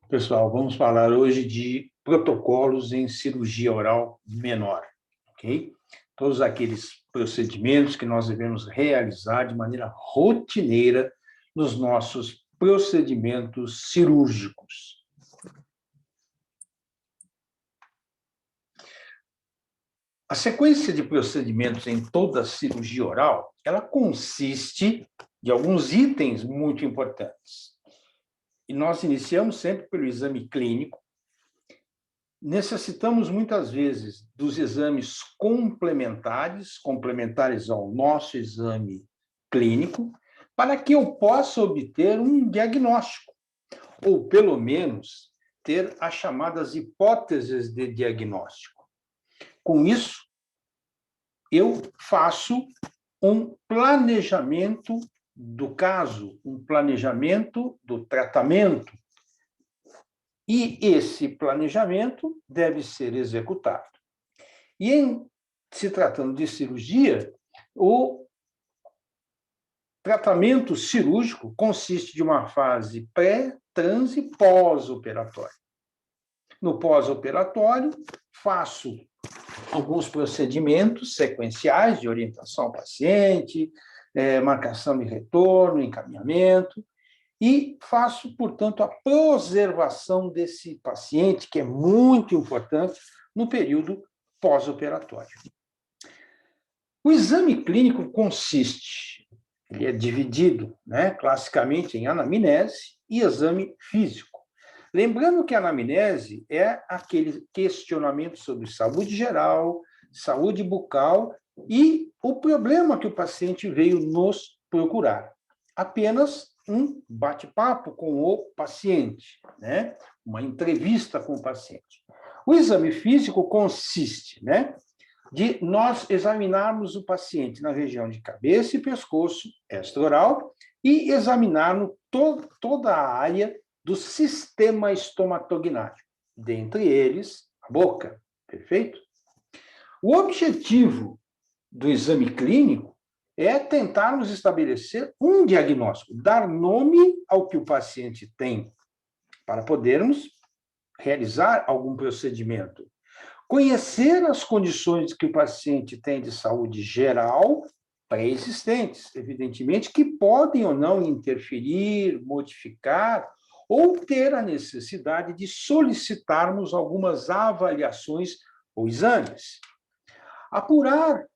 Pessoal, vamos falar hoje de protocolos em cirurgia oral menor, ok? Todos aqueles procedimentos que nós devemos realizar de maneira rotineira nos nossos procedimentos cirúrgicos. A sequência de procedimentos em toda a cirurgia oral, ela consiste de alguns itens muito importantes. E nós iniciamos sempre pelo exame clínico. Necessitamos, muitas vezes, dos exames complementares ao nosso exame clínico, para que eu possa obter um diagnóstico, ou, pelo menos, ter as chamadas hipóteses de diagnóstico. Com isso, eu faço um planejamento do caso, um planejamento do tratamento. E esse planejamento deve ser executado. E se tratando de cirurgia, o tratamento cirúrgico consiste de uma fase pré, trans e pós-operatória. No pós-operatório, faço alguns procedimentos sequenciais de orientação ao paciente, marcação de retorno, encaminhamento, e faço, portanto, a preservação desse paciente, que é muito importante no período pós-operatório. O exame clínico ele é dividido, classicamente, em anamnese e exame físico. Lembrando que a anamnese é aquele questionamento sobre saúde geral, saúde bucal e o problema que o paciente veio nos procurar. Apenas um bate-papo com o paciente, uma entrevista com o paciente. O exame físico consiste, de nós examinarmos o paciente na região de cabeça e pescoço extraoral e examinarmos toda a área do sistema estomatognático, dentre eles a boca, perfeito? O objetivo do exame clínico é tentarmos estabelecer um diagnóstico, dar nome ao que o paciente tem, para podermos realizar algum procedimento. Conhecer as condições que o paciente tem de saúde geral pré-existentes, evidentemente, que podem ou não interferir, modificar, ou ter a necessidade de solicitarmos algumas avaliações ou exames. Apurar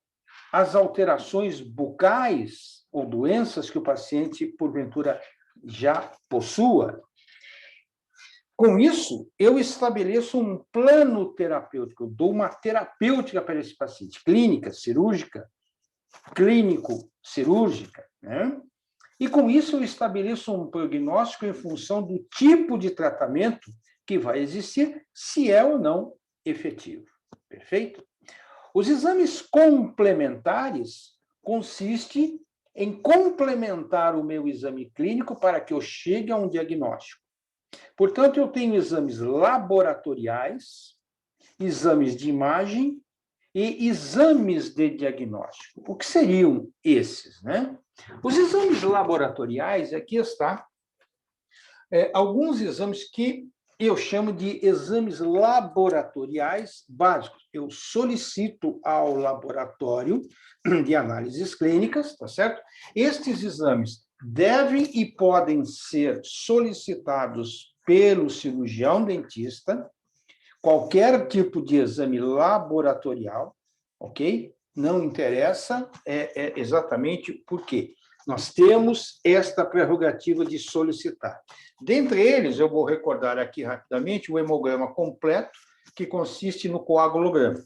as alterações bucais ou doenças que o paciente, porventura, já possua. Com isso, eu estabeleço um plano terapêutico, eu dou uma terapêutica para esse paciente, clínica, cirúrgica, clínico-cirúrgica, E com isso eu estabeleço um prognóstico em função do tipo de tratamento que vai existir, se é ou não efetivo. Perfeito? Os exames complementares consistem em complementar o meu exame clínico para que eu chegue a um diagnóstico. Portanto, eu tenho exames laboratoriais, exames de imagem e exames de diagnóstico. O que seriam esses, Os exames laboratoriais, aqui está, alguns exames que eu chamo de exames laboratoriais básicos. Eu solicito ao laboratório de análises clínicas, tá certo? Estes exames devem e podem ser solicitados pelo cirurgião dentista, qualquer tipo de exame laboratorial, ok? Não interessa exatamente por quê. Nós temos esta prerrogativa de solicitar. Dentre eles, eu vou recordar aqui rapidamente o hemograma completo, que consiste no coagulograma.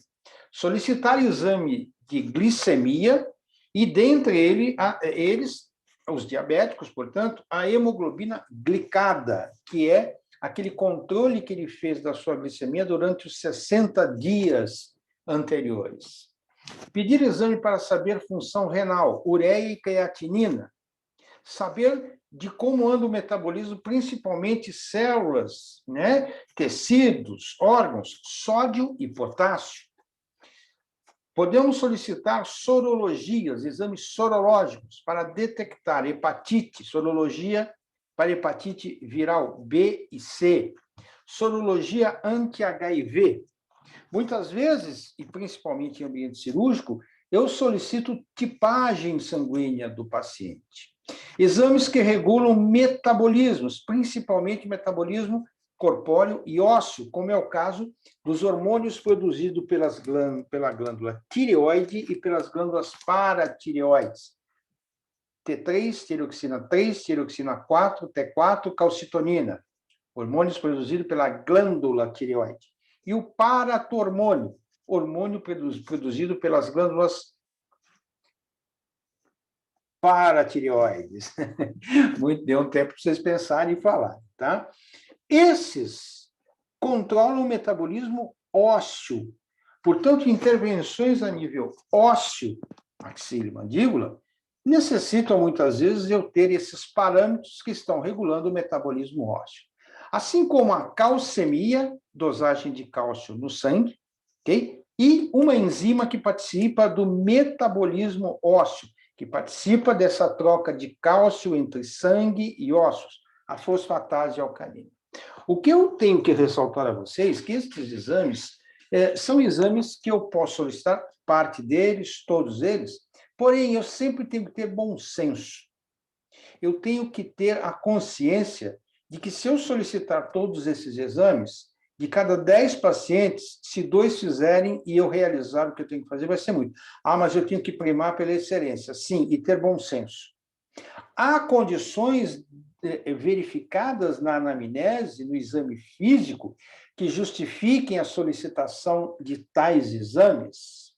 Solicitar exame de glicemia e, dentre eles, os diabéticos, portanto, a hemoglobina glicada, que é aquele controle que ele fez da sua glicemia durante os 60 dias anteriores. Pedir exame para saber função renal, ureia e creatinina. Saber de como anda o metabolismo, principalmente células, tecidos, órgãos, sódio e potássio. Podemos solicitar sorologias, exames sorológicos, para detectar hepatite, sorologia para hepatite viral B e C. Sorologia anti-HIV. Muitas vezes, e principalmente em ambiente cirúrgico, eu solicito tipagem sanguínea do paciente. Exames que regulam metabolismos, principalmente metabolismo corpóreo e ósseo, como é o caso dos hormônios produzidos pela glândula tireoide e pelas glândulas paratireoides. T3, tiroxina 3, tiroxina 4, T4, calcitonina, hormônios produzidos pela glândula tireoide. E o paratormônio, hormônio produzido pelas glândulas paratireoides. Deu um tempo para vocês pensarem e falarem, tá? Esses controlam o metabolismo ósseo. Portanto, intervenções a nível ósseo, axila e mandíbula, necessitam, muitas vezes, eu ter esses parâmetros que estão regulando o metabolismo ósseo. Assim como a calcemia, dosagem de cálcio no sangue, ok? E uma enzima que participa do metabolismo ósseo, que participa dessa troca de cálcio entre sangue e ossos, a fosfatase alcalina. O que eu tenho que ressaltar a vocês é que esses exames são exames que eu posso solicitar, parte deles, todos eles, porém, eu sempre tenho que ter bom senso. Eu tenho que ter a consciência de que, se eu solicitar todos esses exames, de cada 10 pacientes, se 2 fizerem e eu realizar o que eu tenho que fazer, vai ser muito. Ah, mas eu tenho que primar pela excelência. Sim, e ter bom senso. Há condições verificadas na anamnese, no exame físico, que justifiquem a solicitação de tais exames?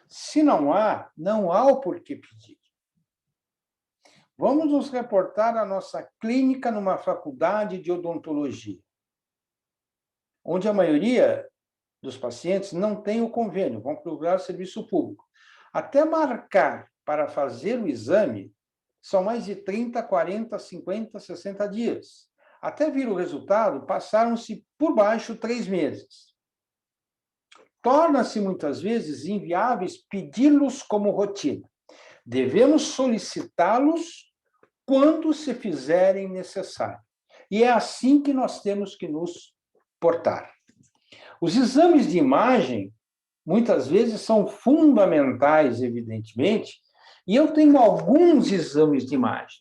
Se não há, não há o porquê pedir. Vamos nos reportar à nossa clínica numa faculdade de odontologia, onde a maioria dos pacientes não tem o convênio, vão procurar o serviço público. Até marcar para fazer o exame, são mais de 30, 40, 50, 60 dias. Até vir o resultado, passaram-se por baixo 3 meses. Torna-se, muitas vezes, inviáveis pedi-los como rotina. Devemos solicitá-los quando se fizerem necessário. E é assim que nós temos que nos portar. Os exames de imagem, muitas vezes, são fundamentais, evidentemente, e eu tenho alguns exames de imagem.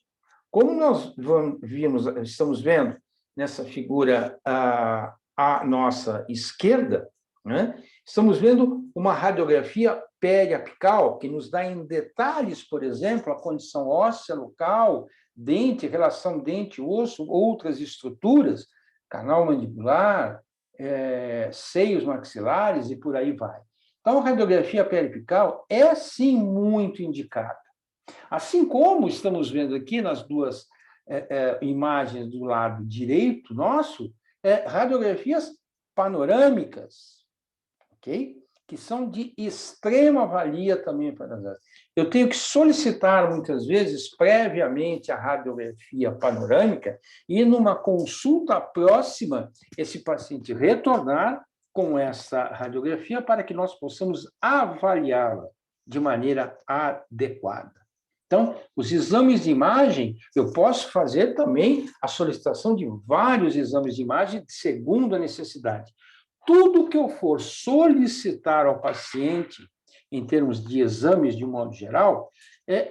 Como nós estamos vendo nessa figura à nossa esquerda, né? Estamos vendo uma radiografia periapical, que nos dá em detalhes, por exemplo, a condição óssea local, dente, relação dente-osso, outras estruturas, canal mandibular, seios maxilares e por aí vai. Então, a radiografia periapical é, sim, muito indicada. Assim como estamos vendo aqui nas duas imagens do lado direito nosso, radiografias panorâmicas, ok? Que são de extrema valia também para nós. Eu tenho que solicitar, muitas vezes, previamente, a radiografia panorâmica e, numa consulta próxima, esse paciente retornar com essa radiografia para que nós possamos avaliá-la de maneira adequada. Então, os exames de imagem, eu posso fazer também a solicitação de vários exames de imagem segundo a necessidade. Tudo que eu for solicitar ao paciente, em termos de exames de um modo geral,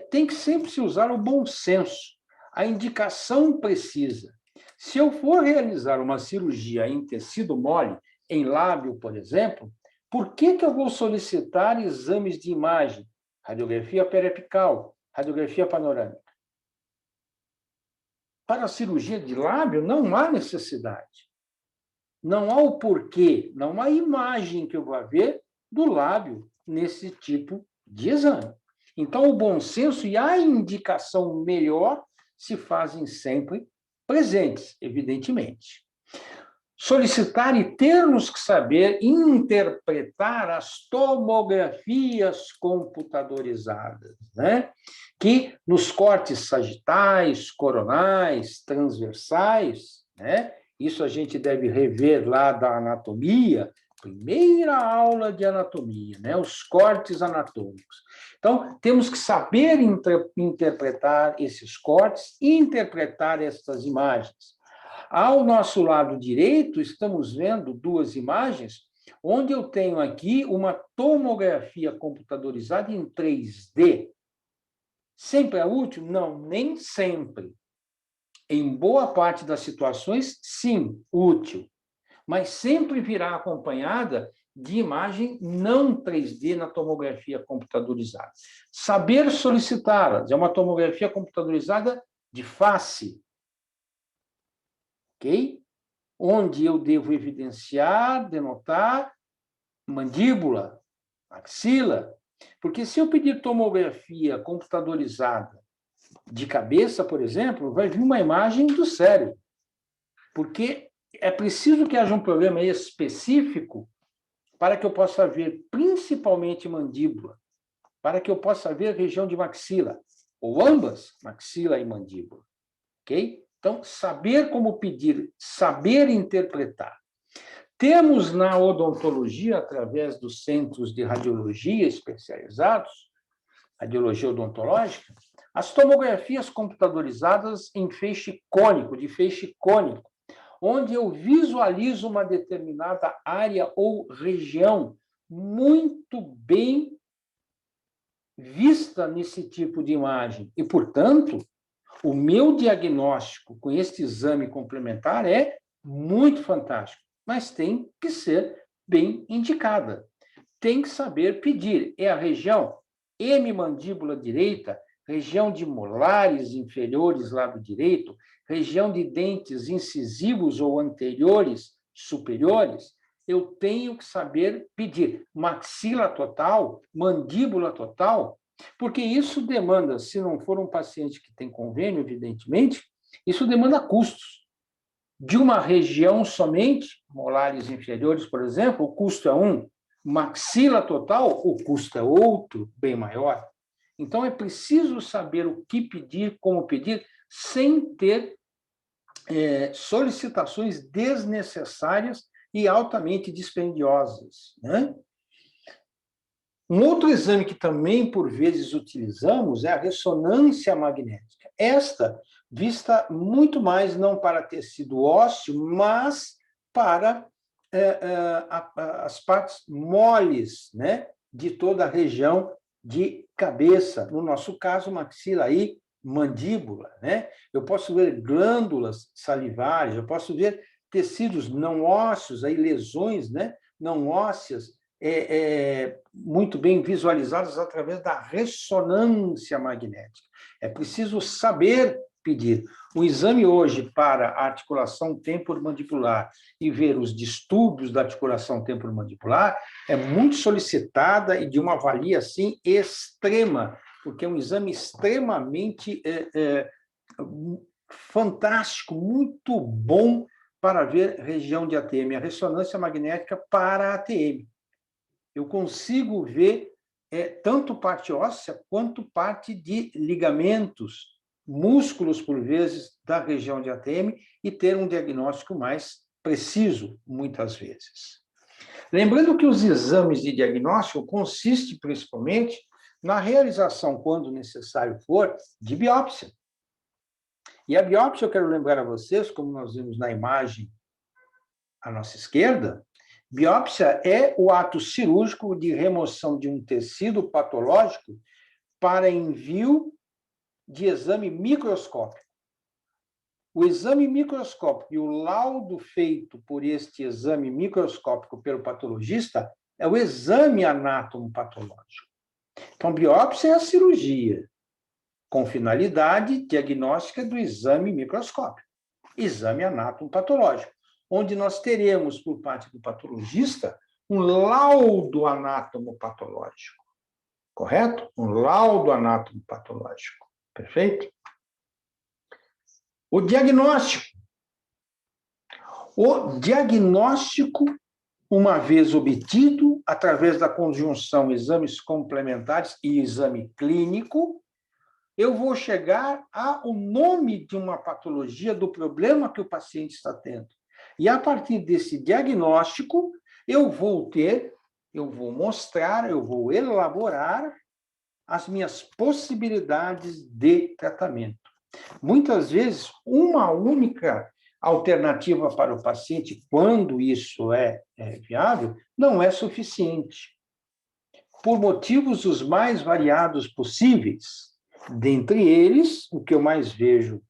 tem que sempre se usar o bom senso, a indicação precisa. Se eu for realizar uma cirurgia em tecido mole, em lábio, por exemplo, por que eu vou solicitar exames de imagem? Radiografia periapical, radiografia panorâmica. Para a cirurgia de lábio, não há necessidade. Não há o porquê, não há imagem que eu vá ver do lábio nesse tipo de exame. Então, o bom senso e a indicação melhor se fazem sempre presentes, evidentemente. Solicitar e termos que saber interpretar as tomografias computadorizadas, né? Que nos cortes sagitais, coronais, transversais, né? Isso a gente deve rever lá da anatomia, primeira aula de anatomia, né? Os cortes anatômicos. Então, temos que saber interpretar esses cortes e interpretar essas imagens. Ao nosso lado direito, estamos vendo duas imagens, onde eu tenho aqui uma tomografia computadorizada em 3D. Sempre é útil? Não, nem sempre. Em boa parte das situações, sim, útil. Mas sempre virá acompanhada de imagem não 3D na tomografia computadorizada. Saber solicitá-las. É uma tomografia computadorizada de face. Ok? Onde eu devo evidenciar, denotar mandíbula, axila. Porque se eu pedir tomografia computadorizada de cabeça, por exemplo, vai vir uma imagem do cérebro. Porque é preciso que haja um problema específico para que eu possa ver principalmente mandíbula, para que eu possa ver região de maxila, ou ambas, maxila e mandíbula. Ok? Então, saber como pedir, saber interpretar. Temos na odontologia, através dos centros de radiologia especializados, radiologia odontológica, as tomografias computadorizadas em feixe cônico, de feixe cônico, onde eu visualizo uma determinada área ou região muito bem vista nesse tipo de imagem. E, portanto, o meu diagnóstico com este exame complementar é muito fantástico, mas tem que ser bem indicada. Tem que saber pedir. É a região hemimandíbula direita, região de molares inferiores, lado direito, região de dentes incisivos ou anteriores superiores, eu tenho que saber pedir maxila total, mandíbula total, porque isso demanda, se não for um paciente que tem convênio, evidentemente, isso demanda custos. De uma região somente, molares inferiores, por exemplo, o custo é um, maxila total, o custo é outro, bem maior. Então, é preciso saber o que pedir, como pedir, sem ter solicitações desnecessárias e altamente dispendiosas, né? Um outro exame que também, por vezes, utilizamos é a ressonância magnética. Esta, vista muito mais não para tecido ósseo, mas para as partes moles, né, de toda a região de cabeça. No nosso caso, maxila e mandíbula, né? Eu posso ver glândulas salivares, eu posso ver tecidos não ósseos, aí lesões, né, não ósseas, muito bem visualizadas através da ressonância magnética. É preciso saber pedir. O exame hoje para a articulação temporomandibular e ver os distúrbios da articulação temporomandibular é muito solicitada e de uma valia, assim, extrema, porque é um exame extremamente fantástico, muito bom para ver região de ATM, a ressonância magnética para a ATM. Eu consigo ver tanto parte óssea quanto parte de ligamentos, músculos, por vezes, da região de ATM e ter um diagnóstico mais preciso, muitas vezes. Lembrando que os exames de diagnóstico consistem, principalmente, na realização, quando necessário for, de biópsia. E a biópsia, eu quero lembrar a vocês, como nós vimos na imagem à nossa esquerda, biópsia é o ato cirúrgico de remoção de um tecido patológico para envio de exame microscópico. O exame microscópico e o laudo feito por este exame microscópico pelo patologista é o exame anatomopatológico. Então, biópsia é a cirurgia com finalidade diagnóstica do exame microscópico, exame anatomopatológico, onde nós teremos, por parte do patologista, um laudo anatomopatológico, correto? Um laudo anatomopatológico, perfeito? O diagnóstico. O diagnóstico, uma vez obtido, através da conjunção exames complementares e exame clínico, eu vou chegar ao nome de uma patologia, do problema que o paciente está tendo. E, a partir desse diagnóstico, eu vou mostrar, eu vou elaborar as minhas possibilidades de tratamento. Muitas vezes, uma única alternativa para o paciente, quando isso é viável, não é suficiente. Por motivos os mais variados possíveis, dentre eles, o que eu mais vejo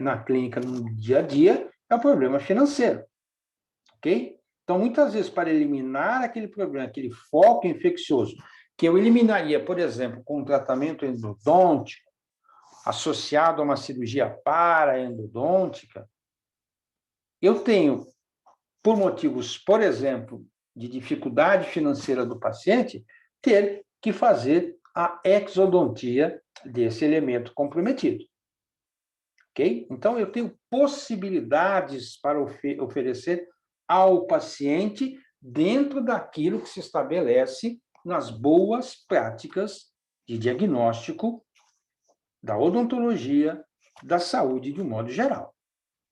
na clínica, no dia a dia, é o problema financeiro, ok? Então, muitas vezes, para eliminar aquele problema, aquele foco infeccioso, que eu eliminaria, por exemplo, com um tratamento endodôntico, associado a uma cirurgia paraendodôntica, eu tenho, por motivos, por exemplo, de dificuldade financeira do paciente, ter que fazer a exodontia desse elemento comprometido. Ok? Então, eu tenho possibilidades para oferecer ao paciente dentro daquilo que se estabelece nas boas práticas de diagnóstico da odontologia, da saúde de um modo geral.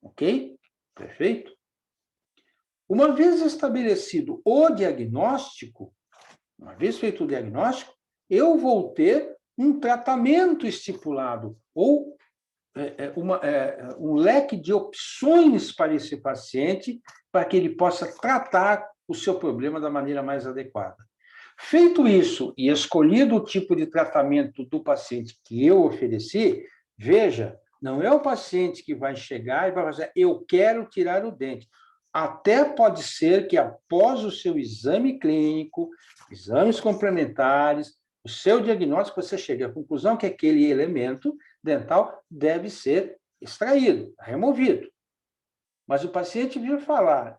Ok? Perfeito? Uma vez estabelecido o diagnóstico, uma vez feito o diagnóstico, eu vou ter um tratamento estipulado, ou um leque de opções para esse paciente, para que ele possa tratar o seu problema da maneira mais adequada. Feito isso e escolhido o tipo de tratamento do paciente que eu ofereci, veja, não é o paciente que vai chegar e vai dizer, eu quero tirar o dente. Até pode ser que após o seu exame clínico, exames complementares, o seu diagnóstico, você chegue à conclusão que aquele elemento dental deve ser extraído, removido. Mas o paciente vir falar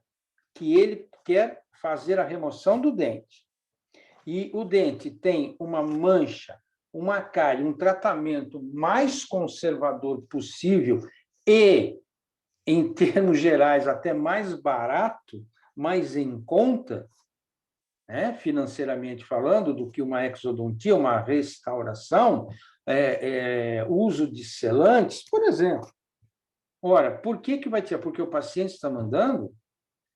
que ele quer fazer a remoção do dente e o dente tem uma mancha, uma cárie, um tratamento mais conservador possível e, em termos gerais, até mais barato, mais em conta, né, financeiramente falando, do que uma exodontia, uma restauração, uso de selantes, por exemplo. Ora, por que vai tirar? Porque o paciente está mandando?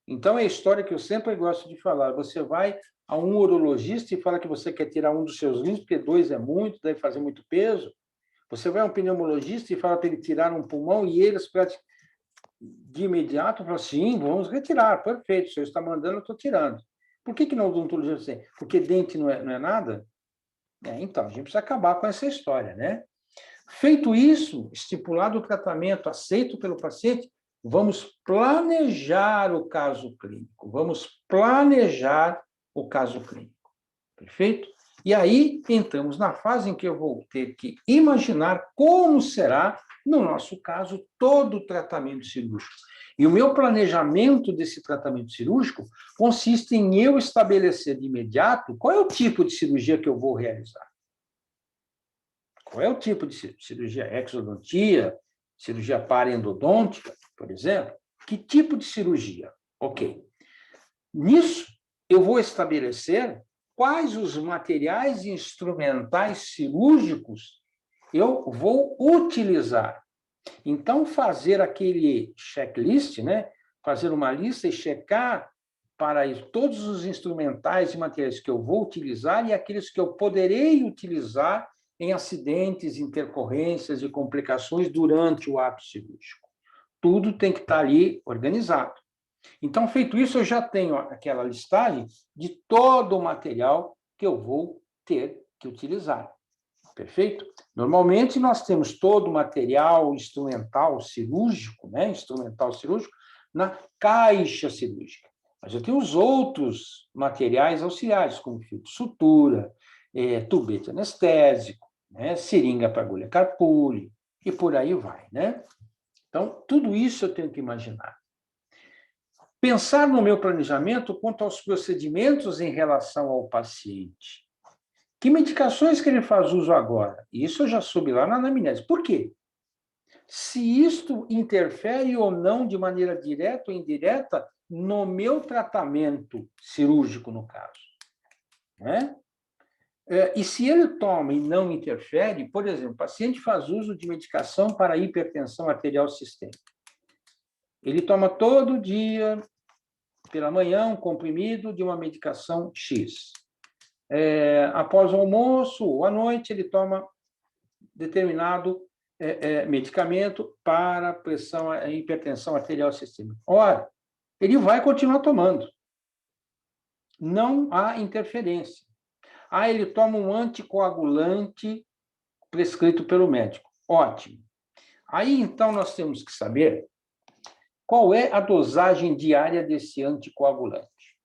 Então, é a história que eu sempre gosto de falar. Você vai a um urologista e fala que você quer tirar um dos seus rins, porque 2 é muito, deve fazer muito peso. Você vai a um pneumologista e fala para ele tirar um pulmão e eles, de imediato, falam, sim, vamos retirar, perfeito, o senhor está mandando, eu estou tirando. Por que não o odontologista assim? Porque dente não é nada? Então, a gente precisa acabar com essa história, né? Feito isso, estipulado o tratamento aceito pelo paciente, vamos planejar o caso clínico. Vamos planejar o caso clínico. Perfeito? E aí entramos na fase em que eu vou ter que imaginar como será, no nosso caso, todo o tratamento cirúrgico. E o meu planejamento desse tratamento cirúrgico consiste em eu estabelecer de imediato qual é o tipo de cirurgia que eu vou realizar. Qual é o tipo de cirurgia? Exodontia, cirurgia paraendodôntica, por exemplo? Que tipo de cirurgia? Ok. Nisso, eu vou estabelecer quais os materiais e instrumentais cirúrgicos eu vou utilizar. Então, fazer aquele checklist, né? Fazer uma lista e checar para todos os instrumentais e materiais que eu vou utilizar e aqueles que eu poderei utilizar em acidentes, intercorrências e complicações durante o ato cirúrgico. Tudo tem que estar ali organizado. Então, feito isso, eu já tenho aquela listagem de todo o material que eu vou ter que utilizar. Perfeito? Normalmente, nós temos todo o material instrumental cirúrgico, né? Instrumental cirúrgico, na caixa cirúrgica. Mas eu tenho os outros materiais auxiliares, como fio de sutura, tubete anestésico, né? Seringa para agulha carpule, e por aí vai, né? Então, tudo isso eu tenho que imaginar. Pensar no meu planejamento quanto aos procedimentos em relação ao paciente. Que medicações que ele faz uso agora? Isso eu já soube lá na anamnese. Por quê? Se isto interfere ou não de maneira direta ou indireta no meu tratamento cirúrgico, no caso. Né? E se ele toma e não interfere, por exemplo, o paciente faz uso de medicação para hipertensão arterial sistêmica. Ele toma todo dia, pela manhã, um comprimido de uma medicação X. Após o almoço ou à noite, ele toma determinado medicamento para pressão e hipertensão arterial sistêmica. Ora, ele vai continuar tomando. Não há interferência. Ele toma um anticoagulante prescrito pelo médico. Ótimo. Aí, então, nós temos que saber qual é a dosagem diária desse anticoagulante.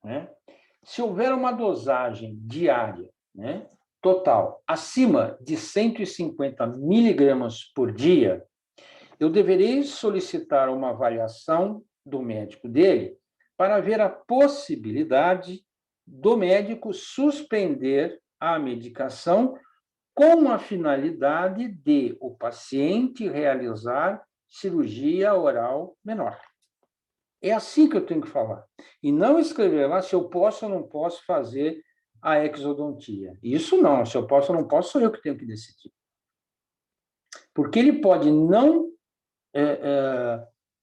Né? Se houver uma dosagem diária, né, total, acima de 150 miligramas por dia, eu deverei solicitar uma avaliação do médico dele para ver a possibilidade do médico suspender a medicação com a finalidade de o paciente realizar cirurgia oral menor. É assim que eu tenho que falar. E não escrever lá se eu posso ou não posso fazer a exodontia. Isso não, se eu posso ou não posso, sou eu que tenho que decidir. Porque ele pode não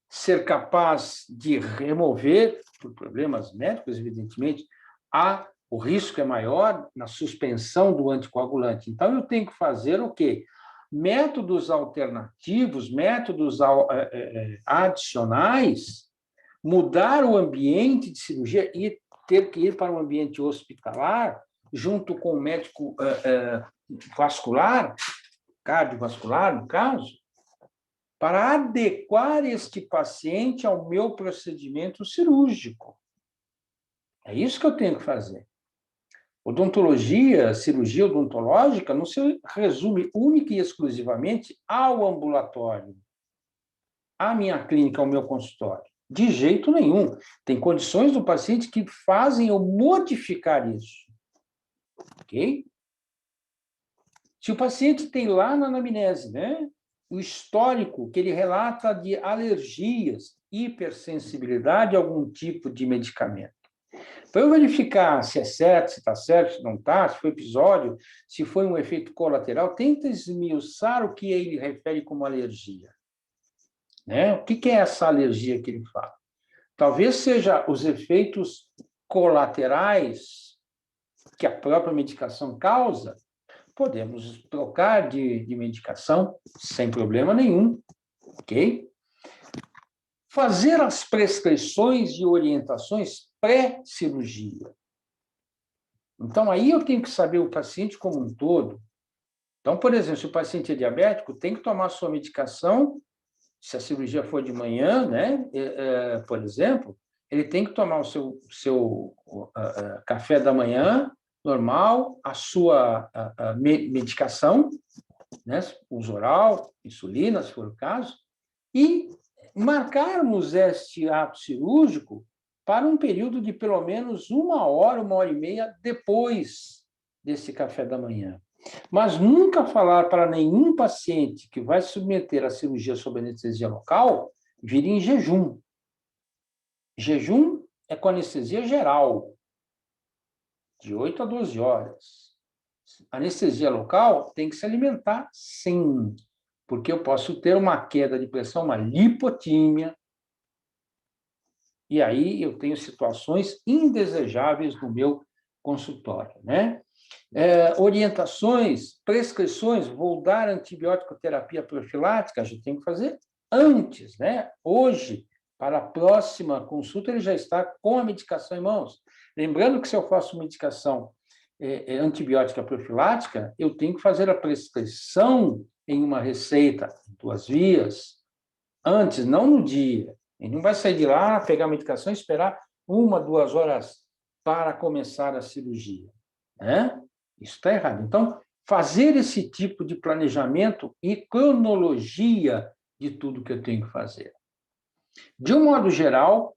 ser capaz de remover, por problemas médicos, evidentemente, o risco é maior na suspensão do anticoagulante. Então, eu tenho que fazer o quê? Métodos alternativos, métodos adicionais, mudar o ambiente de cirurgia e ter que ir para um ambiente hospitalar, junto com o médico vascular, cardiovascular, no caso, para adequar este paciente ao meu procedimento cirúrgico. É isso que eu tenho que fazer. Odontologia, cirurgia odontológica, não se resume única e exclusivamente ao ambulatório, à minha clínica, ao meu consultório. De jeito nenhum. Tem condições do paciente que fazem eu modificar isso. Ok? Se o paciente tem lá na anamnese, né, o histórico que ele relata de alergias, hipersensibilidade a algum tipo de medicamento. Para eu verificar se é certo, se está certo, se não está, se foi episódio, se foi um efeito colateral, tenta esmiuçar o que ele refere como alergia. Né? O que é essa alergia que ele fala? Talvez seja os efeitos colaterais que a própria medicação causa. Podemos trocar de medicação sem problema nenhum, ok? Fazer as prescrições e orientações pré-cirurgia. Então, aí eu tenho que saber o paciente como um todo. Então, por exemplo, se o paciente é diabético, tem que tomar sua medicação, se a cirurgia for de manhã, né, por exemplo, ele tem que tomar o seu café da manhã, normal, a sua medicação, né, uso oral, insulina, se for o caso, e marcarmos este ato cirúrgico para um período de pelo menos 1 hora e meia depois desse café da manhã. Mas nunca falar para nenhum paciente que vai se submeter à cirurgia sob anestesia local vir em jejum. Jejum é com anestesia geral, de 8 a 12 horas. Anestesia local tem que se alimentar, sim, porque eu posso ter uma queda de pressão, uma lipotímia, e aí eu tenho situações indesejáveis no meu consultório, né? Orientações, prescrições, vou dar antibiótico terapia profilática, a gente tem que fazer antes, né? Hoje, para a próxima consulta, ele já está com a medicação em mãos. Lembrando que se eu faço medicação antibiótica profilática, eu tenho que fazer a prescrição em uma receita, 2 vias, antes, não no dia. Ele não vai sair de lá, pegar a medicação e esperar 1, 2 horas para começar a cirurgia, né? Isso está errado. Então, fazer esse tipo de planejamento e cronologia de tudo que eu tenho que fazer. De um modo geral,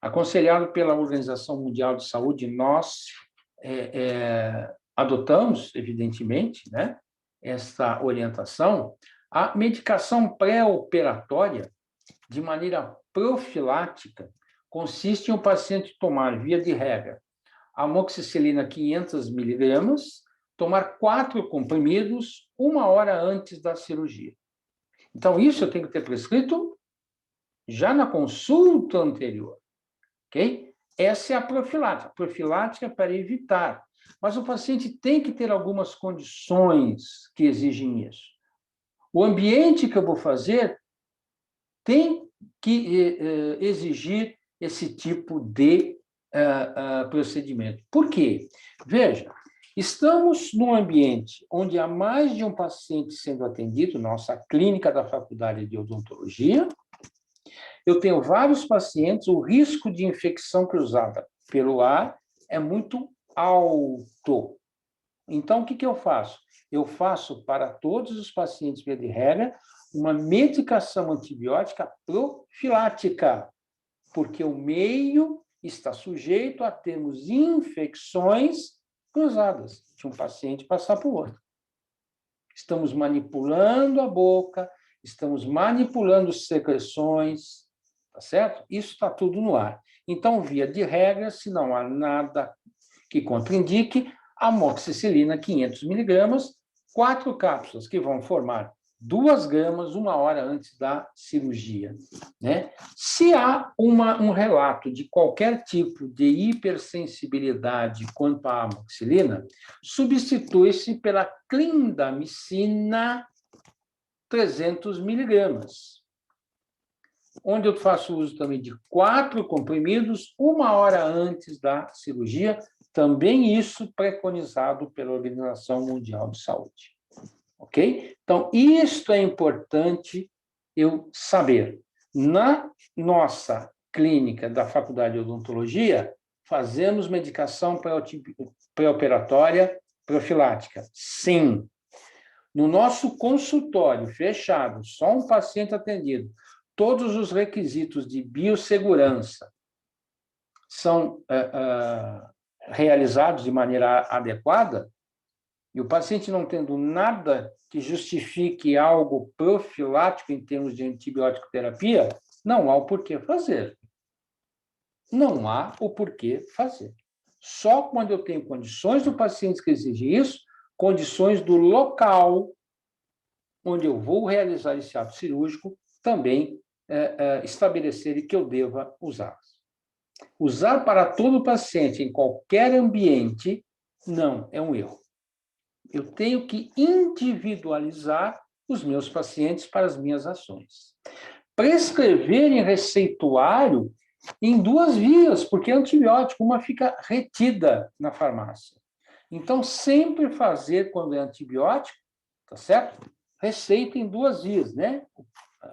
aconselhado pela Organização Mundial de Saúde, nós adotamos, evidentemente, né, essa orientação. A medicação pré-operatória, de maneira profilática, consiste em o paciente tomar, via de regra, amoxicilina 500 miligramas, tomar 4 comprimidos 1 hora antes da cirurgia. Então, isso eu tenho que ter prescrito já na consulta anterior, ok? Essa é a profilática. A profilática é para evitar. Mas o paciente tem que ter algumas condições que exigem isso. O ambiente que eu vou fazer tem que exigir esse tipo de procedimento. Por quê? Veja, estamos num ambiente onde há mais de um paciente sendo atendido, nossa clínica da Faculdade de Odontologia. Eu tenho vários pacientes, o risco de infecção cruzada pelo ar é muito alto. Então, o que eu faço? Eu faço para todos os pacientes, via de regra, uma medicação antibiótica profilática, porque o meio está sujeito a termos infecções cruzadas, de um paciente passar para o outro. Estamos manipulando a boca, estamos manipulando secreções, tá certo? Isso está tudo no ar. Então, via de regra, se não há nada que contraindique, amoxicilina 500 miligramas, 4 cápsulas que vão formar 2 gramas 1 hora antes da cirurgia, né? Se há um relato de qualquer tipo de hipersensibilidade quanto à amoxicilina, substitui-se pela clindamicina 300 miligramas, onde eu faço uso também de 4 comprimidos 1 hora antes da cirurgia, também isso preconizado pela Organização Mundial de Saúde. Ok? Então, isto é importante eu saber. Na nossa clínica da Faculdade de Odontologia, fazemos medicação pré-operatória profilática. Sim. No nosso consultório fechado, só um paciente atendido, todos os requisitos de biossegurança são realizados de maneira adequada, e o paciente não tendo nada que justifique algo profilático em termos de antibiótico terapia, não há o porquê fazer. Não há o porquê fazer. Só quando eu tenho condições do paciente que exige isso, condições do local onde eu vou realizar esse ato cirúrgico, também estabelecer que eu deva usar. Usar para todo paciente em qualquer ambiente, não, é um erro. Eu tenho que individualizar os meus pacientes para as minhas ações. Prescrever em receituário em 2 vias, porque é antibiótico, uma fica retida na farmácia. Então, sempre fazer, quando é antibiótico, tá certo? Receita em 2 vias, né?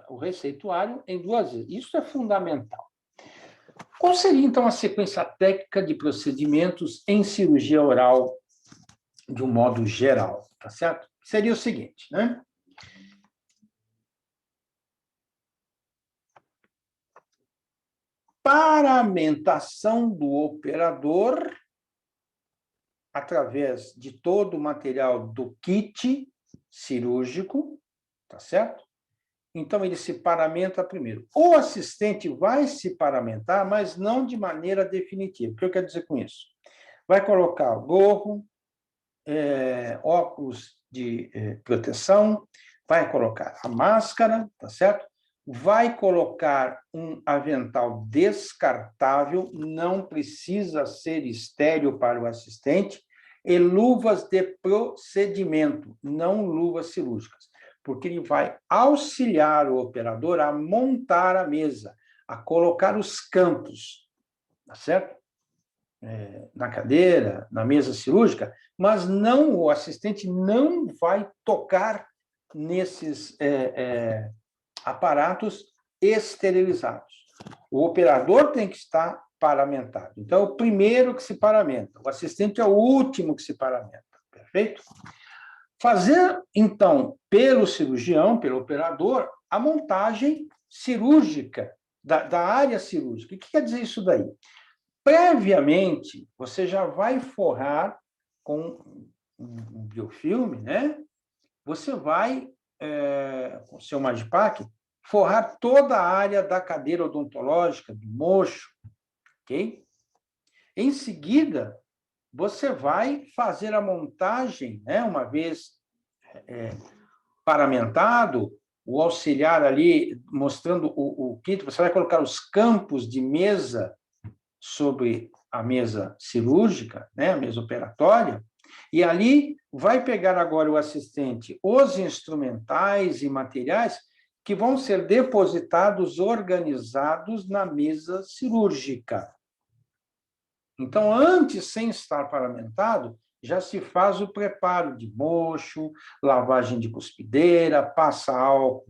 O receituário em 2 vias. Isso é fundamental. Qual seria, então, a sequência técnica de procedimentos em cirurgia oral de um modo geral, tá certo? Seria o seguinte, né? Paramentação do operador através de todo o material do kit cirúrgico, tá certo? Então, ele se paramenta primeiro. O assistente vai se paramentar, mas não de maneira definitiva. O que eu quero dizer com isso? Vai colocar gorro, óculos de proteção, vai colocar a máscara, tá certo? Vai colocar um avental descartável, não precisa ser estéril para o assistente, e luvas de procedimento, não luvas cirúrgicas, porque ele vai auxiliar o operador a montar a mesa, a colocar os campos, tá certo? Na cadeira, na mesa cirúrgica, mas não, o assistente não vai tocar nesses aparatos esterilizados. O operador tem que estar paramentado. Então, é o primeiro que se paramenta. O assistente é o último que se paramenta. Perfeito? Fazer, então, pelo cirurgião, pelo operador, a montagem cirúrgica, da área cirúrgica. O que quer dizer isso daí? Previamente, você já vai forrar com um biofilme, né? Você vai, com o seu Magipack, forrar toda a área da cadeira odontológica, do mocho, ok? Em seguida, você vai fazer a montagem, né? Uma vez paramentado, o auxiliar ali mostrando o kit, você vai colocar os campos de mesa sobre a mesa cirúrgica, né, a mesa operatória, E ali vai pegar agora o assistente os instrumentais e materiais que vão ser depositados, organizados na mesa cirúrgica. Então, antes, sem estar paramentado, já se faz o preparo de mocho, lavagem de cuspideira, passa álcool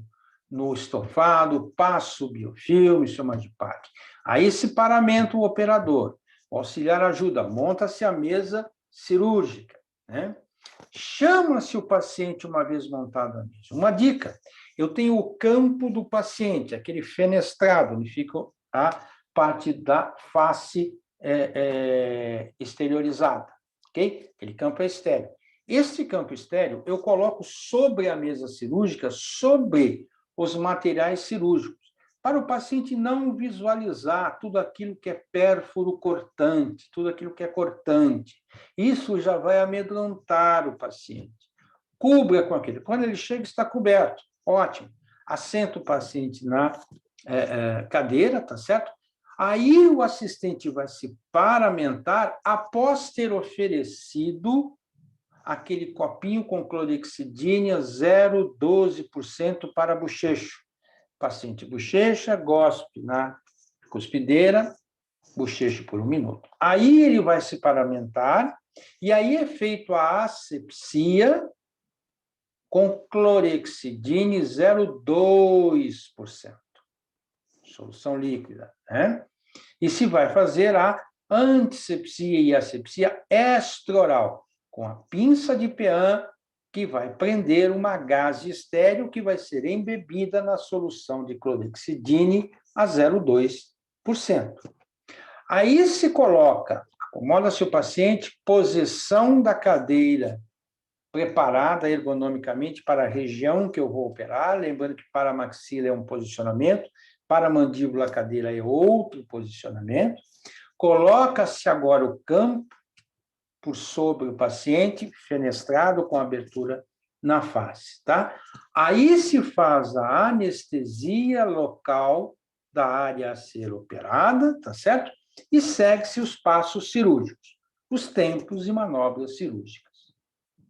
no estofado, passa o biofilme, chama de PAC. Aí se paramenta o operador. O auxiliar ajuda, monta-se a mesa cirúrgica, né? Chama-se o paciente uma vez montado a mesa. Uma dica, eu tenho o campo do paciente, aquele fenestrado, onde fica a parte da face exteriorizada, ok? Aquele campo é estéreo. Este campo estéreo eu coloco sobre a mesa cirúrgica, sobre os materiais cirúrgicos, para o paciente não visualizar tudo aquilo que é pérfuro cortante, tudo aquilo que é cortante. Isso já vai amedrontar o paciente. Cubra com aquele. Quando ele chega, está coberto. Ótimo. Assenta o paciente na cadeira, tá certo? Aí o assistente vai se paramentar após ter oferecido aquele copinho com clorexidina 0,12% para bochecho. Paciente bochecha, gospe na cuspideira, bochecho por 1 minuto. Aí ele vai se paramentar e aí é feito a asepsia com clorexidina 0,2%. Solução líquida, né? E se vai fazer a antisepsia e asepsia extraoral, com a pinça de PEAN, que vai prender uma gase estéril que vai ser embebida na solução de clorexidina a 0,2%. Aí se coloca, acomoda-se o paciente, posição da cadeira preparada ergonomicamente para a região que eu vou operar, lembrando que para a maxila é um posicionamento, para a mandíbula, a cadeira é outro posicionamento. Coloca-se agora o campo por sobre o paciente, fenestrado com abertura na face, tá? Aí se faz a anestesia local da área a ser operada, tá certo? E segue-se os passos cirúrgicos, os tempos e manobras cirúrgicas.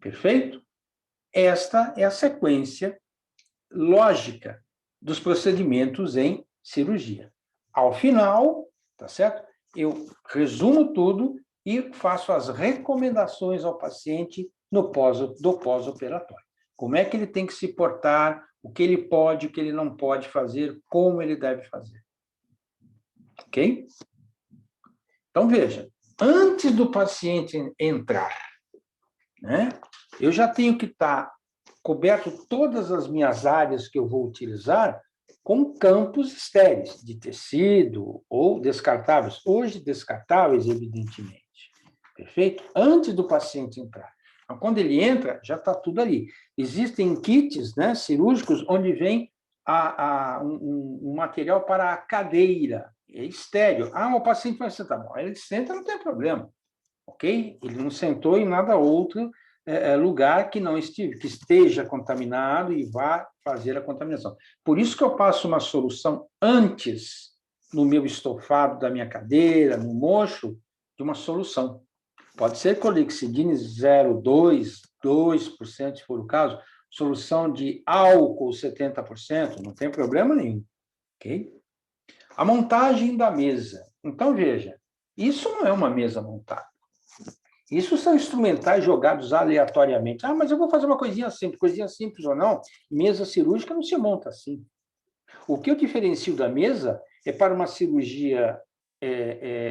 Perfeito? Esta é a sequência lógica dos procedimentos em cirurgia. Ao final, tá certo? Eu resumo tudo e faço as recomendações ao paciente do pós-operatório. Como é que ele tem que se portar, o que ele pode, o que ele não pode fazer, como ele deve fazer. Ok? Então, veja, antes do paciente entrar, né, eu já tenho que estar coberto todas as minhas áreas que eu vou utilizar com campos estéreis, de tecido ou descartáveis. Hoje, descartáveis, evidentemente. Perfeito? Antes do paciente entrar. Então, quando ele entra, já está tudo ali. Existem kits, né, cirúrgicos onde vem um material para a cadeira, é estéreo. O paciente vai sentar. Bom, ele senta, não tem problema. Ok? Ele não sentou em nada outro lugar que não esteja contaminado e vá fazer a contaminação. Por isso que eu passo uma solução antes no meu estofado da minha cadeira, no mocho, de uma solução. Pode ser clorexidina 0,2%, 2%, se for o caso, solução de álcool 70%, não tem problema nenhum. Ok? A montagem da mesa. Então, veja, isso não é uma mesa montada. Isso são instrumentais jogados aleatoriamente. Mas eu vou fazer uma coisinha simples ou não. Mesa cirúrgica não se monta assim. O que eu diferencio da mesa é para uma cirurgia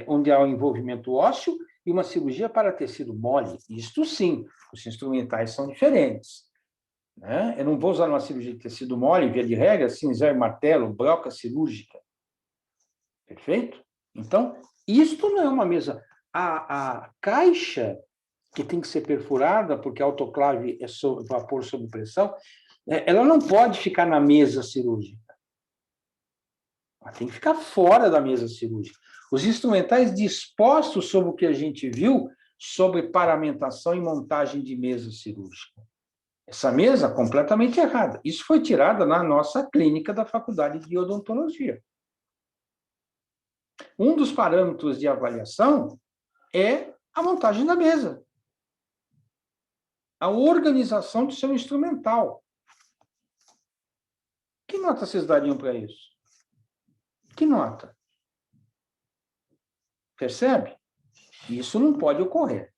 onde há um envolvimento ósseo e uma cirurgia para tecido mole. Isto sim, os instrumentais são diferentes. Né? Eu não vou usar uma cirurgia de tecido mole, via de regra, cinzel e martelo, broca cirúrgica. Perfeito? Então, isto não é uma mesa. A caixa que tem que ser perfurada, porque a autoclave é vapor sob pressão, ela não pode ficar na mesa cirúrgica. Ela tem que ficar fora da mesa cirúrgica. Os instrumentais dispostos sobre o que a gente viu sobre paramentação e montagem de mesa cirúrgica. Essa mesa completamente errada. Isso foi tirada na nossa clínica da Faculdade de Odontologia. Um dos parâmetros de avaliação é a montagem da mesa. a organização do seu instrumental. Que nota vocês dariam para isso? Que nota? Percebe? Isso não pode ocorrer.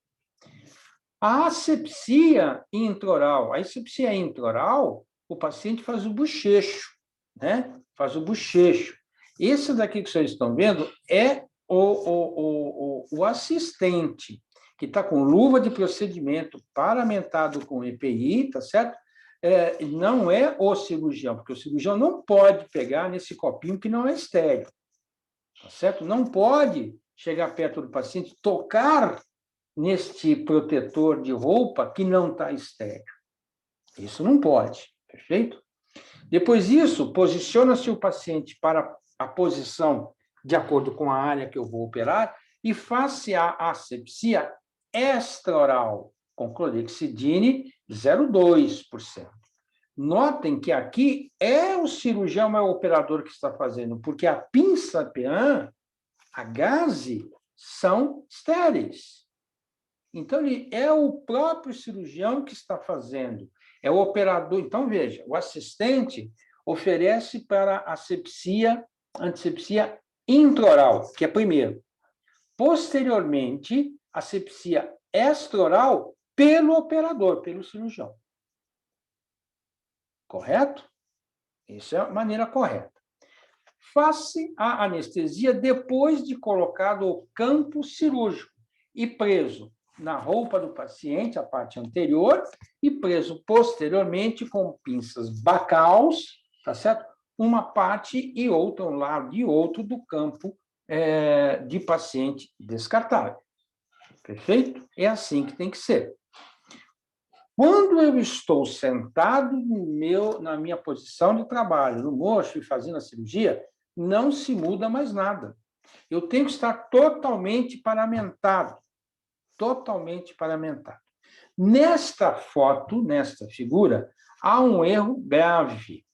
A asepsia intraoral. A asepsia intraoral, o paciente faz o bochecho, né? Faz o bochecho. Esse daqui que vocês estão vendo é o assistente, que está com luva de procedimento paramentado com EPI, tá certo? Não é o cirurgião, porque o cirurgião não pode pegar nesse copinho que não é estéril, tá certo? Não pode chegar perto do paciente, tocar neste protetor de roupa que não está estéril. Isso não pode, perfeito? Depois disso, posiciona-se o paciente para a posição de acordo com a área que eu vou operar e faz-se a asepsia extraoral com clorexidine 0,2%. Notem que aqui é o cirurgião, é o operador que está fazendo, porque a pinça PEAN, a gaze, são estéreis. Então, ele é o próprio cirurgião que está fazendo, é o operador. Então, veja, o assistente oferece para asepsia, antisepsia intraoral, que é primeiro. Posteriormente, asepsia extraoral pelo operador, pelo cirurgião. Correto? Isso é a maneira correta. Faz-se a anestesia depois de colocado o campo cirúrgico e preso na roupa do paciente, a parte anterior, e preso posteriormente com pinças Bacals, tá certo? Uma parte e outra, um lado e outro do campo de paciente descartável. Perfeito? É assim que tem que ser. Quando eu estou sentado na minha posição de trabalho, no mocho e fazendo a cirurgia, não se muda mais nada. Eu tenho que estar totalmente paramentado. Totalmente paramentado. Nesta foto, nesta figura, há um erro grave.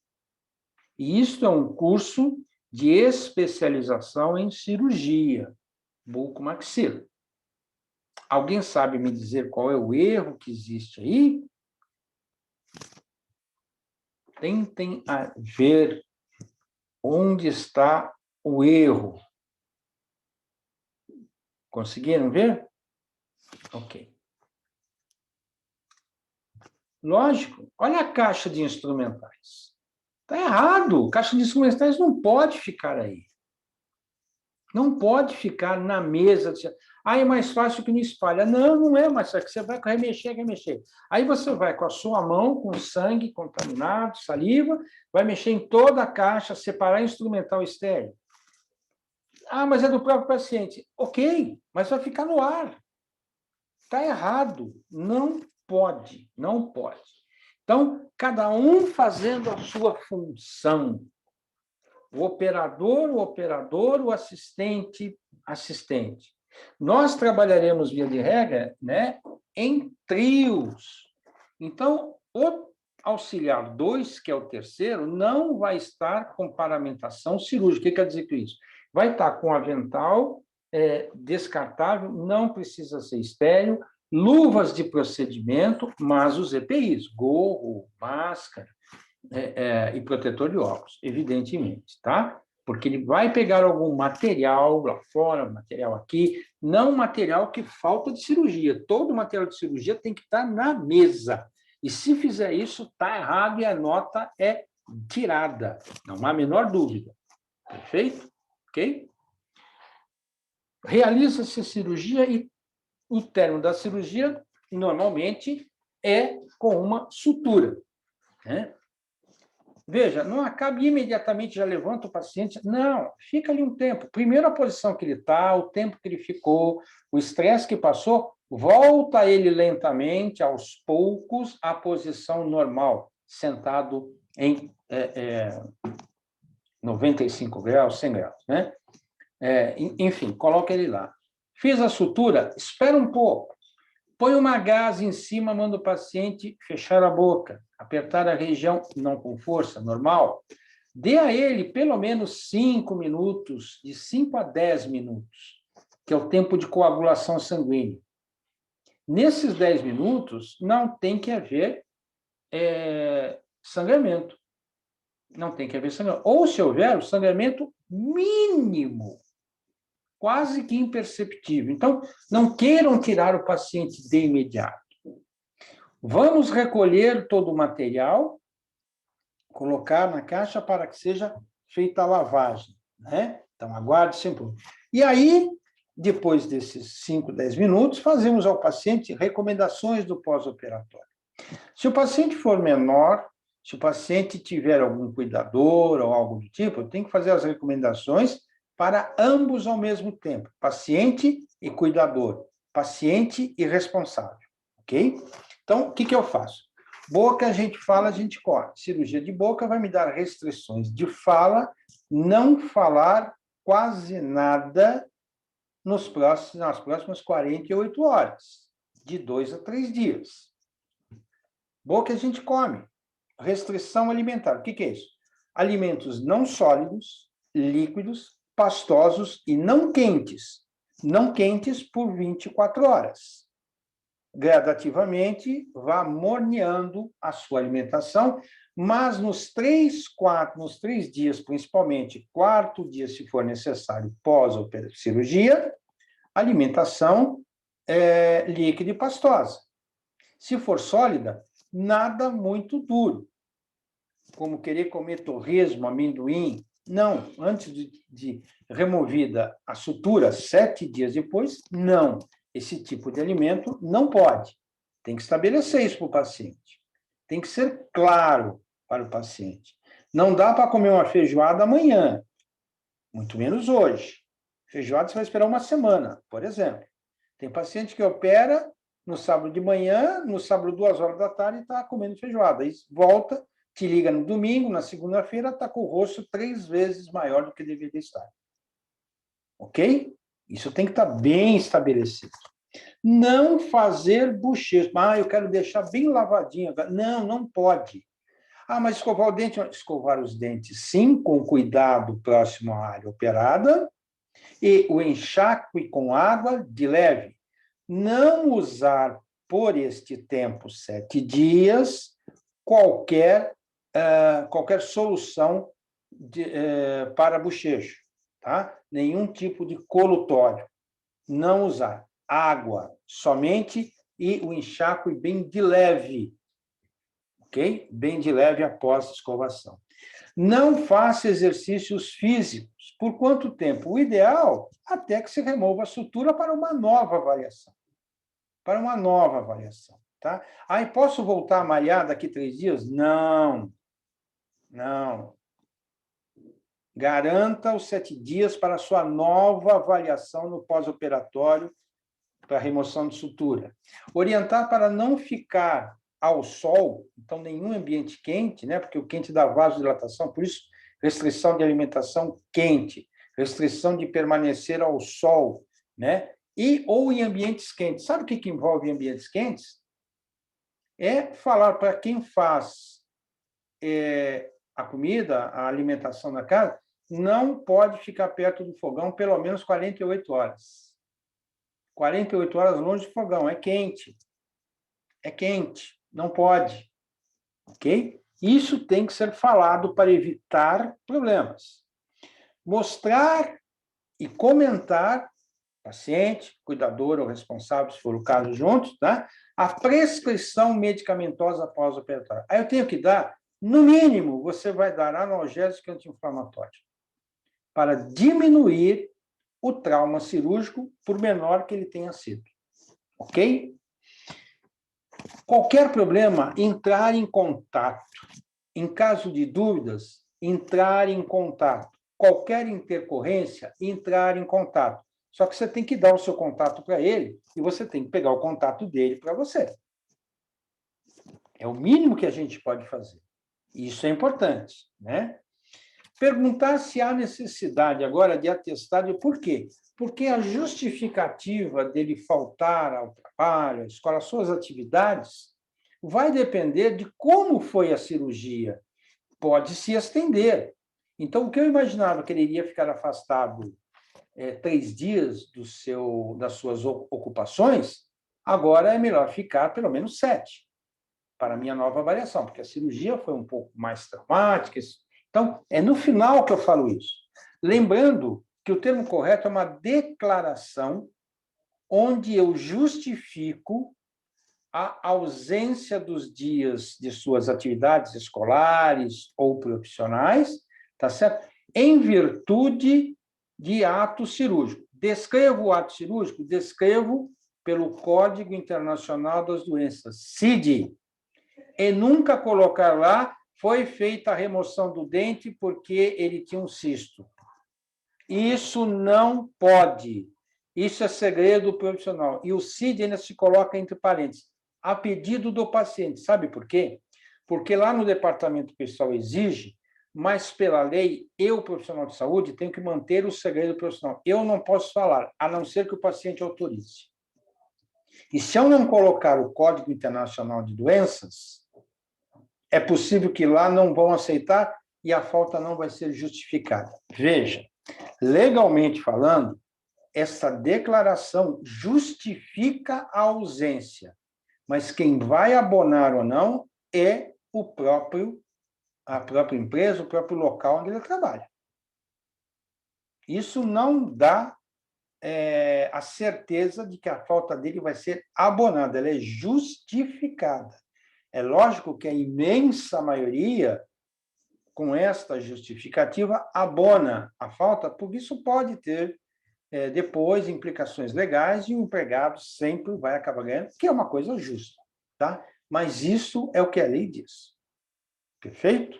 E isto é um curso de especialização em cirurgia bucomaxila. Alguém sabe me dizer qual é o erro que existe aí? Tentem ver onde está o erro. Conseguiram ver? Ok. Lógico. Olha a caixa de instrumentais. Está errado. Caixa de instrumentais não pode ficar aí. Não pode ficar na mesa. É mais fácil que não espalha. Não, não é mais fácil. Você vai remexer. Aí você vai com a sua mão, com sangue contaminado, saliva, vai mexer em toda a caixa, separar instrumental estéril. Mas é do próprio paciente. Ok, mas vai ficar no ar. Está errado. Não pode, não pode. Então, cada um fazendo a sua função. O operador, o assistente. Nós trabalharemos, via de regra, né, em trios. Então, o auxiliar 2, que é o terceiro, não vai estar com paramentação cirúrgica. O que quer dizer com isso? Vai estar com avental descartável, não precisa ser estéril, luvas de procedimento, mas os EPIs, gorro, máscara, e protetor de óculos, evidentemente, tá? Porque ele vai pegar algum material lá fora, material aqui, não material que falta de cirurgia. Todo material de cirurgia tem que estar na mesa. E se fizer isso, está errado e a nota é tirada. Não há a menor dúvida. Perfeito? Ok? Realiza-se a cirurgia e o término da cirurgia, normalmente, é com uma sutura, né? Veja, não acaba imediatamente, já levanta o paciente. Não, fica ali um tempo. Primeiro a posição que ele está, o tempo que ele ficou, o estresse que passou, volta ele lentamente, aos poucos, à posição normal, sentado em 95 graus, 100 graus, né? Enfim, coloca ele lá. Fiz a sutura, espera um pouco. Põe uma gaze em cima, manda o paciente fechar a boca, apertar a região, não com força, normal. Dê a ele pelo menos 5 minutos, de 5 a 10 minutos, que é o tempo de coagulação sanguínea. Nesses 10 minutos, não tem que haver sangramento. Não tem que haver sangramento. Ou, se houver, o sangramento mínimo, quase que imperceptível. Então, não queiram tirar o paciente de imediato. Vamos recolher todo o material, colocar na caixa para que seja feita a lavagem, né? Então, aguarde sempre. E aí, depois desses 5, 10 minutos, fazemos ao paciente recomendações do pós-operatório. Se o paciente for menor, se o paciente tiver algum cuidador ou algo do tipo, eu tenho que fazer as recomendações para ambos ao mesmo tempo, paciente e cuidador, paciente e responsável, ok? Então, o que eu faço? Boca, a gente fala, a gente corre. Cirurgia de boca vai me dar restrições de fala, não falar quase nada nas próximas 48 horas, de 2 a 3 dias. Boca a gente come. Restrição alimentar. O que é isso? Alimentos não sólidos, líquidos, pastosos e não quentes. Não quentes por 24 horas. Gradativamente, vá morneando a sua alimentação, mas nos 3 dias, principalmente, 4º dia, se for necessário, pós-cirurgia, alimentação líquida e pastosa. Se for sólida, nada muito duro, como querer comer torresmo, amendoim. Não, antes de removida a sutura, 7 dias depois, não. Esse tipo de alimento não pode. Tem que estabelecer isso para o paciente. Tem que ser claro para o paciente. Não dá para comer uma feijoada amanhã, muito menos hoje. Feijoada você vai esperar uma semana, por exemplo. Tem paciente que opera no sábado de manhã, no sábado, 2 horas da tarde, está comendo feijoada. Aí volta, te liga no domingo, na segunda-feira, está com o rosto 3 vezes maior do que deveria estar. Ok? Isso tem que estar bem estabelecido. Não fazer bochecho. Eu quero deixar bem lavadinho. Não, não pode. Mas escovar o dente? Escovar os dentes, sim, com cuidado próximo à área operada, e o enxágue com água de leve. Não usar por este tempo, 7 dias, qualquer solução para bochecho, tá? Nenhum tipo de colutório. Não usar. Água somente e o enxágue bem de leve, ok? Bem de leve após a escovação. Não faça exercícios físicos. Por quanto tempo? O ideal, até que se remova a sutura para uma nova avaliação. Para uma nova avaliação, tá? Posso voltar a malhar daqui 3 dias? Não. Não. Garanta os 7 dias para a sua nova avaliação no pós-operatório para remoção de sutura. Orientar para não ficar ao sol, então nenhum ambiente quente, né? Porque o quente dá vasodilatação, por isso restrição de alimentação quente, restrição de permanecer ao sol, né? Ou em ambientes quentes. Sabe o que envolve ambientes quentes? É falar para quem faz a comida, a alimentação na casa, não pode ficar perto do fogão pelo menos 48 horas. 48 horas longe do fogão, é quente. É quente, não pode. Ok? Isso tem que ser falado para evitar problemas. Mostrar e comentar, paciente, cuidador ou responsável, se for o caso, juntos, tá? A prescrição medicamentosa pós-operatória. Aí eu tenho que dar, no mínimo, você vai dar analgésico e anti-inflamatório para diminuir o trauma cirúrgico, por menor que ele tenha sido. Ok? Qualquer problema, entrar em contato. Em caso de dúvidas, entrar em contato. Qualquer intercorrência, entrar em contato. Só que você tem que dar o seu contato para ele e você tem que pegar o contato dele para você. É o mínimo que a gente pode fazer. Isso é importante, né? Perguntar se há necessidade agora de atestado. Por quê? Porque a justificativa dele faltar ao trabalho, à escola, às suas atividades, vai depender de como foi a cirurgia. Pode se estender. Então, o que eu imaginava que ele iria ficar afastado 3 dias das suas ocupações, Agora é melhor ficar pelo menos 7, para a minha nova avaliação, porque a cirurgia foi um pouco mais traumática. Então, é no final que eu falo isso. Lembrando que o termo correto é uma declaração onde eu justifico a ausência dos dias de suas atividades escolares ou profissionais, tá certo? Em virtude de ato cirúrgico. Descrevo o ato cirúrgico? Descrevo pelo Código Internacional das Doenças, CID, e nunca colocar lá foi feita a remoção do dente porque ele tinha um cisto. Isso não pode. Isso é segredo profissional. E o CID ainda se coloca entre parênteses, a pedido do paciente. Sabe por quê? Porque lá no departamento pessoal exige, mas pela lei, eu, profissional de saúde, tenho que manter o segredo profissional. Eu não posso falar, a não ser que o paciente autorize. E se eu não colocar o Código Internacional de Doenças, é possível que lá não vão aceitar e a falta não vai ser justificada. Veja, legalmente falando, essa declaração justifica a ausência, mas quem vai abonar ou não é a própria empresa, o próprio local onde ele trabalha. Isso não dá a certeza de que a falta dele vai ser abonada, ela é justificada. É lógico que a imensa maioria, com esta justificativa, abona a falta, porque isso pode ter depois implicações legais e o empregado sempre vai acabar ganhando, que é uma coisa justa, tá? Mas isso é o que a lei diz. Perfeito?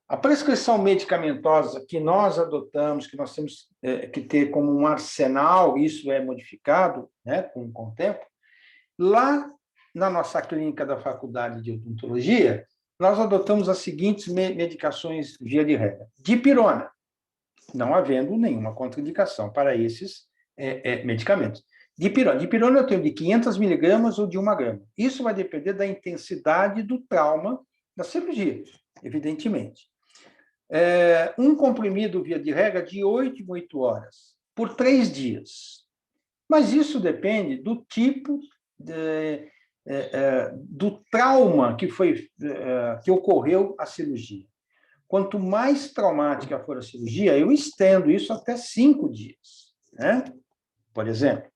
A prescrição medicamentosa que nós adotamos, que nós temos que ter como um arsenal, isso é modificado, né, com o tempo, lá na nossa clínica da Faculdade de Odontologia, nós adotamos as seguintes medicações via de regra. Dipirona, não havendo nenhuma contraindicação para esses medicamentos. Dipirona eu tenho de 500 miligramas ou de 1 grama. Isso vai depender da intensidade do trauma da cirurgia, evidentemente. Um comprimido, via de regra, de 8 em 8 horas, por 3 dias. Mas isso depende do tipo do trauma que ocorreu a cirurgia. Quanto mais traumática for a cirurgia, eu estendo isso até 5 dias, né? Por exemplo,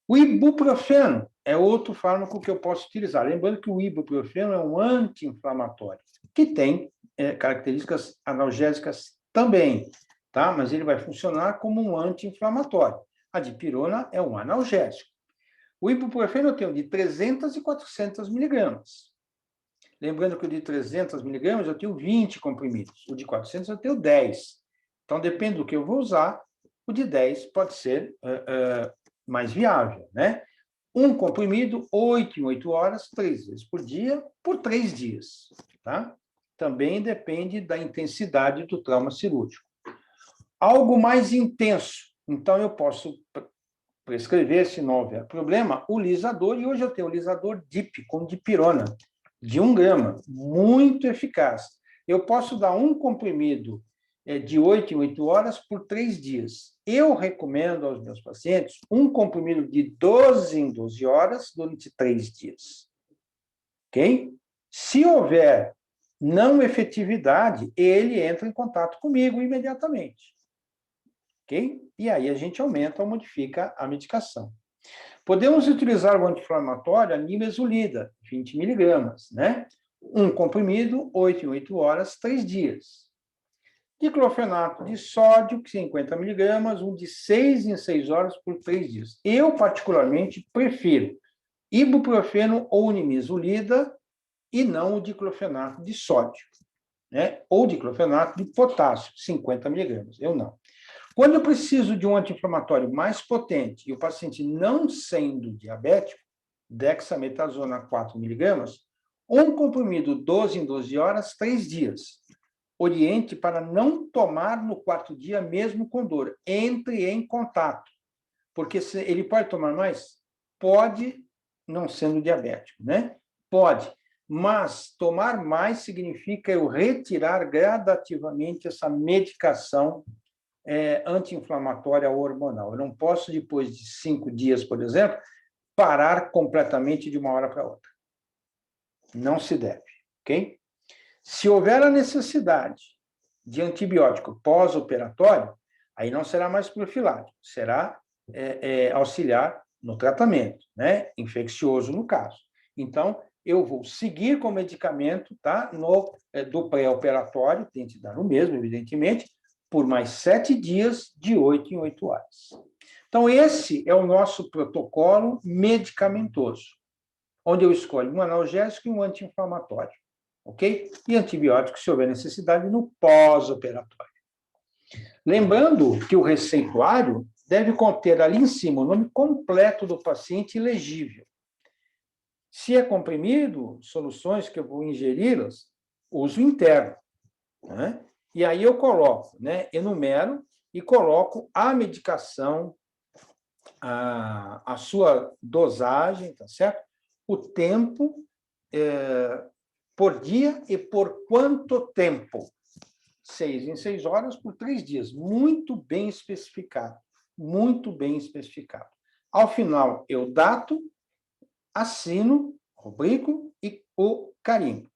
o ibuprofeno é outro fármaco que eu posso utilizar. Lembrando que o ibuprofeno é um anti-inflamatório, que tem características analgésicas também, tá? Mas ele vai funcionar como um anti-inflamatório. A dipirona é um analgésico. O ibuprofeno eu tenho de 300 e 400 miligramas. Lembrando que o de 300 miligramas eu tenho 20 comprimidos, o de 400 eu tenho 10. Então, depende do que eu vou usar, o de 10 pode ser mais viável, né? Um comprimido, 8 em 8 horas, 3 vezes por dia, por 3 dias, tá? Também depende da intensidade do trauma cirúrgico. Algo mais intenso, então eu posso prescrever, se não houver problema, o lisador, e hoje eu tenho o lisador DIP, com dipirona, de 1 grama, muito eficaz. Eu posso dar um comprimido de 8 em 8 horas por 3 dias. Eu recomendo aos meus pacientes um comprimido de 12 em 12 horas durante 3 dias. Ok? Se houver não efetividade, ele entra em contato comigo imediatamente. Ok? E aí a gente aumenta ou modifica a medicação. Podemos utilizar o anti-inflamatório, a nimesulida, 20 miligramas, né? Um comprimido, 8 em 8 horas, 3 dias. Diclofenaco de sódio, 50 miligramas, um de 6 em 6 horas por 3 dias. Eu, particularmente, prefiro ibuprofeno ou nimesulida e não o diclofenaco de sódio, né? Ou diclofenaco de potássio, 50 miligramas. Eu não. Quando eu preciso de um anti-inflamatório mais potente e o paciente não sendo diabético, dexametasona 4 miligramas, um comprimido 12 em 12 horas, 3 dias. Oriente para não tomar no 4º dia mesmo com dor. Entre em contato. Porque ele pode tomar mais? Pode, não sendo diabético, né? Pode. Mas tomar mais significa eu retirar gradativamente essa medicação anti-inflamatória ou hormonal. Eu não posso, depois de 5 dias, por exemplo, parar completamente de uma hora para outra. Não se deve, ok? Se houver a necessidade de antibiótico pós-operatório, aí não será mais profilático, será auxiliar no tratamento, né? Infeccioso no caso. Então, eu vou seguir com o medicamento, tá? Do pré-operatório, tente dar o mesmo, evidentemente, por mais 7 dias, de 8 em 8 horas. Então, esse é o nosso protocolo medicamentoso, onde eu escolho um analgésico e um anti-inflamatório, ok? E antibiótico, se houver necessidade, no pós-operatório. Lembrando que o receituário deve conter ali em cima o nome completo do paciente legível. Se é comprimido, soluções que eu vou ingeri-las, uso interno, né? E aí eu coloco, né, enumero e coloco a medicação, a sua dosagem, tá certo? O tempo por dia e por quanto tempo. 6 em 6 horas por 3 dias. Muito bem especificado. Muito bem especificado. Ao final, eu dato, assino, rubrico e o carimbo.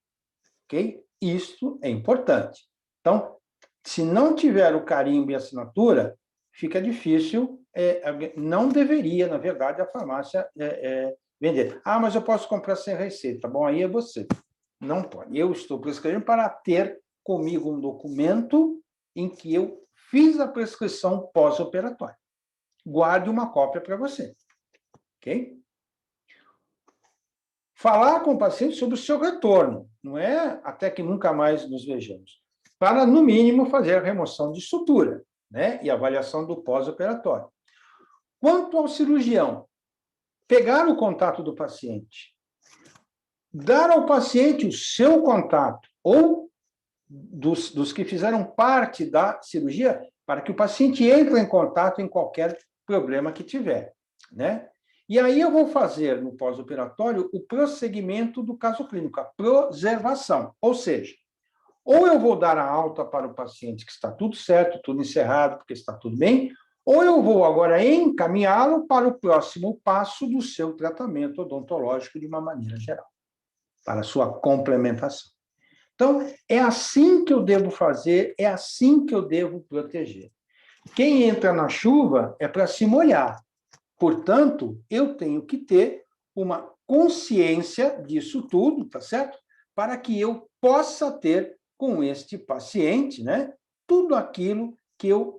Ok? Isto é importante. Então, se não tiver o carimbo e a assinatura, fica difícil, não deveria, na verdade, a farmácia vender. Ah, mas eu posso comprar sem receita. Bom, aí é você. Não pode. Eu estou prescrevendo para ter comigo um documento em que eu fiz a prescrição pós-operatória. Guarde uma cópia para você. Ok? Falar com o paciente sobre o seu retorno, não é até que nunca mais nos vejamos, para, no mínimo, fazer a remoção de sutura, né? E avaliação do pós-operatório. Quanto ao cirurgião, pegar o contato do paciente, dar ao paciente o seu contato, ou dos que fizeram parte da cirurgia, para que o paciente entre em contato em qualquer problema que tiver, né? E aí eu vou fazer, no pós-operatório, o prosseguimento do caso clínico, a preservação. Ou seja, ou eu vou dar a alta para o paciente que está tudo certo, tudo encerrado, porque está tudo bem, ou eu vou agora encaminhá-lo para o próximo passo do seu tratamento odontológico de uma maneira geral, para a sua complementação. Então, é assim que eu devo fazer, é assim que eu devo proteger. Quem entra na chuva é para se molhar. Portanto, eu tenho que ter uma consciência disso tudo, tá certo? Para que eu possa ter com este paciente, né, tudo aquilo que eu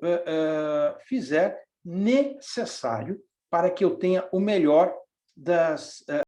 fizer necessário para que eu tenha o melhor das